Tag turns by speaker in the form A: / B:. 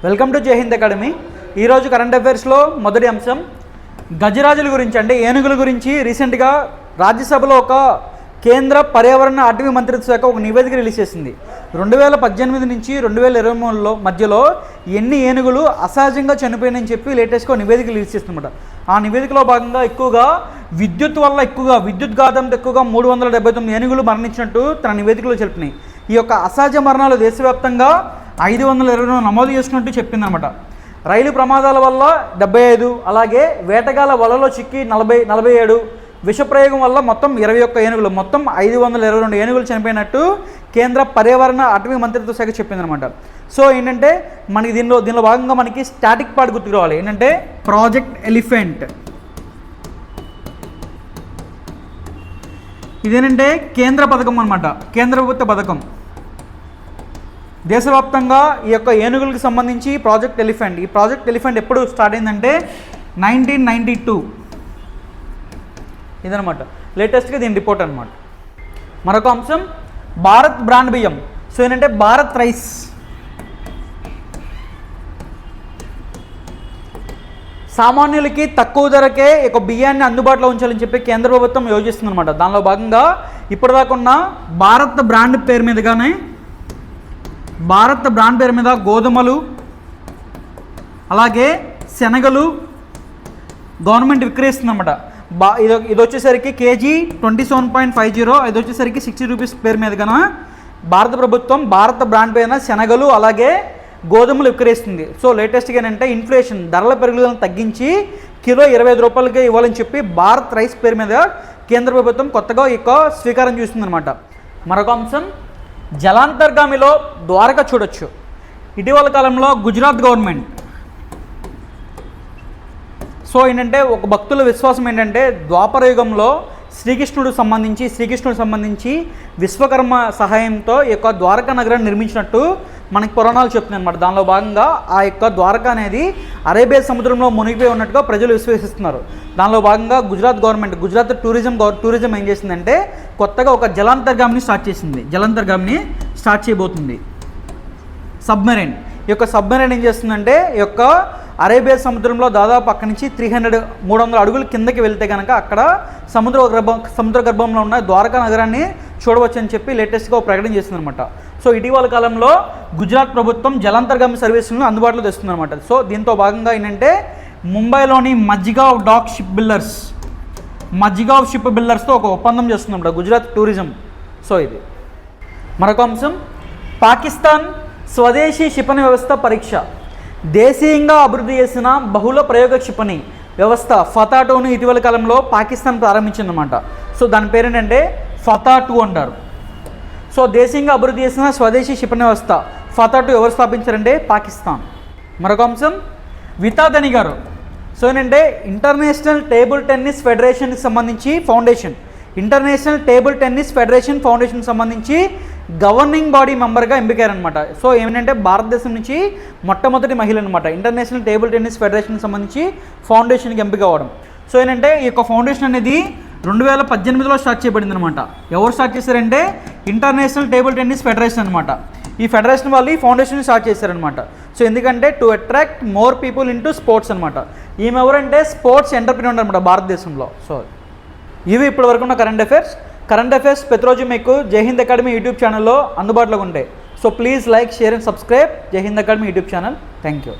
A: Welcome to జై Hind academy. ఈరోజు current అఫైర్స్లో మొదటి అంశం గజరాజుల గురించి, అంటే ఏనుగుల గురించి. రీసెంట్గా రాజ్యసభలో ఒక కేంద్ర పర్యావరణ అటవీ మంత్రిత్వ శాఖ ఒక నివేదిక రిలీజ్ చేసింది. 2018 నుంచి 2023 మధ్యలో ఎన్ని ఏనుగులు అసహజంగా చనిపోయినాయని చెప్పి లేటెస్ట్గా నివేదిక రిలీజ్ చేస్తుందన్నమాట. ఆ నివేదికలో భాగంగా విద్యుత్ ఘాతంతో ఎక్కువగా 379 ఏనుగులు మరణించినట్టు తన నివేదికలో తెలిపినాయి. ఈ యొక్క అసహజ మరణాలు దేశవ్యాప్తంగా 522 నమోదు చేసినట్టు చెప్పిందనమాట. రైలు ప్రమాదాల వల్ల 75, అలాగే వేటగాల వలలో చిక్కి 47, విషప్రయోగం వల్ల మొత్తం 21 ఏనుగులు, మొత్తం 522 ఏనుగులు చనిపోయినట్టు కేంద్ర పర్యావరణ అటవీ మంత్రిత్వ శాఖ చెప్పిందనమాట. సో ఏంటంటే మనకి దీనిలో భాగంగా మనకి స్టాటిక్ పార్ట్ గుర్తుకు రావాలి. ఏంటంటే ప్రాజెక్ట్ ఎలిఫెంట్. ఇదేంటంటే కేంద్ర పథకం అనమాట, కేంద్ర ప్రభుత్వ పథకం. దేశవ్యాప్తంగా ఈ యొక్క ఏనుగులకు సంబంధించి ప్రాజెక్ట్ ఎలిఫెంట్, ఈ ప్రాజెక్ట్ ఎలిఫెంట్ ఎప్పుడు స్టార్ట్ అయిందంటే 1992 ఇదనమాట. లేటెస్ట్గా దీని రిపోర్ట్ అనమాట. మరొక అంశం భారత్ బ్రాండ్ బియ్యం. సో ఏంటంటే భారత్ రైస్. సామాన్యులకి తక్కువ ధరకే ఒక బియ్యాన్ని అందుబాటులో ఉంచాలని చెప్పి కేంద్ర ప్రభుత్వం యోచిస్తుందన్నమాట. దానిలో భాగంగా ఇప్పటిదాకా ఉన్న భారత్ బ్రాండ్ పేరు మీద గోధుమలు, అలాగే శనగలు గవర్నమెంట్ విక్రయిస్తుందన్నమాట. ఇది వచ్చేసరికి కేజీ 27.50, ఇది వచ్చేసరికి 60 రూపీస్ పేరు మీద కన్నా భారత ప్రభుత్వం భారత బ్రాండ్ పైన శనగలు అలాగే గోధుమలు విక్రయిస్తుంది. సో లేటెస్ట్గా ఏంటంటే ఇన్ఫ్లేషన్, ధరల పెరుగుదలను తగ్గించి కిలో 25 రూపాయలకే ఇవ్వాలని చెప్పి భారత్ రైస్ పేరు మీద కేంద్ర ప్రభుత్వం కొత్తగా స్వీకారం చూస్తుందన్నమాట. మరొక అంశం జలాంతర్గామిలో ద్వారక చూడొచ్చు. ఇటీవల కాలంలో గుజరాత్ గవర్నమెంట్, సో ఏంటంటే ఒక భక్తుల విశ్వాసం ఏంటంటే ద్వాపర యుగంలో శ్రీకృష్ణుడు సంబంధించి విశ్వకర్మ సహాయంతో ఈ యొక్క ద్వారకా నగరాన్ని నిర్మించినట్టు మనకి పురాణాలు చెప్తున్నాయి అనమాట. దానిలో భాగంగా ఆ యొక్క ద్వారక అనేది అరేబియా సముద్రంలో మునిగిపోయి ఉన్నట్టుగా ప్రజలు విశ్వసిస్తున్నారు. దానిలో భాగంగా గుజరాత్ టూరిజం ఏం చేసిందంటే కొత్తగా ఒక జలాంతర్గామిని స్టార్ట్ చేయబోతుంది. సబ్మెరైన్. ఈ యొక్క సబ్మెరైన్ ఏం చేస్తుందంటే ఈ యొక్క అరేబియా సముద్రంలో దాదాపు అక్కడి నుంచి 300 అడుగులు కిందకి వెళ్తే కనుక అక్కడ సముద్ర గర్భంలో ఉన్న ద్వారకా నగరాన్ని చూడవచ్చు అని చెప్పి లేటెస్ట్గా ఒక ప్రకటన చేస్తుందన్నమాట. సో ఇటీవల కాలంలో గుజరాత్ ప్రభుత్వం జలాంతర్గామి సర్వీసులను అందుబాటులో తెస్తుందన్నమాట. సో దీంతో భాగంగా ఏంటంటే ముంబైలోని మజ్గావ్ షిప్ బిల్డర్స్తో ఒక ఒప్పందం చేస్తుందన్నమాట గుజరాత్ టూరిజం. సో ఇది మరొక అంశం పాకిస్తాన్ స్వదేశీ క్షిపణి వ్యవస్థ పరీక్ష. దేశీయంగా అభివృద్ధి చేసిన బహుళ ప్రయోగ క్షిపణి వ్యవస్థ ఫతా-2ను ఇటీవల కాలంలో పాకిస్తాన్ ప్రారంభించిందన్నమాట. సో దాని పేరు ఏంటంటే ఫతా-2 అంటారు. సో దేశీయంగా అభివృద్ధి చేసిన స్వదేశీ క్షిపణి వ్యవస్థ ఫతా-2 ఎవరు స్థాపించారంటే పాకిస్తాన్. మరొక అంశం వితాదని గారు. సో ఏంటంటే ఇంటర్నేషనల్ టేబుల్ టెన్నిస్ ఫెడరేషన్కి సంబంధించి సంబంధించి గవర్నింగ్ బాడీ మెంబర్గా ఎంపికారనమాట. సో ఏమిటంటే భారతదేశం నుంచి మొట్టమొదటి మహిళ అనమాట ఇంటర్నేషనల్ టేబుల్ టెన్నిస్ ఫెడరేషన్కి సంబంధించి ఫౌండేషన్కి ఎంపిక అవ్వడం. సో ఏంటంటే ఈ యొక్క ఫౌండేషన్ అనేది 2018లో స్టార్ట్ చేయబడింది అనమాట. ఎవరు స్టార్ట్ చేశారంటే ఇంటర్నేషనల్ టేబుల్ టెన్నిస్ ఫెడరేషన్ అనమాట. ఈ ఫెడరేషన్ వాళ్ళు ఈ ఫౌండేషన్ స్టార్ట్ చేశారనమాట. సో ఎందుకంటే to attract more people in to sports అనమాట. ఈమె ఎవరంటే స్పోర్ట్స్ ఎంటర్ప్రెన్యూర్ అనమాట భారతదేశంలో. సో ఇవి ఇప్పటి వరకు ఉన్న కరెంట్ అఫైర్స్ ప్రతిరోజు మీకు జై హింద్ అకాడమీ యూట్యూబ్ ఛానల్లో అందుబాటులో ఉంటాయి. So please like, share and subscribe Jai Hind Academy YouTube channel. Thank you.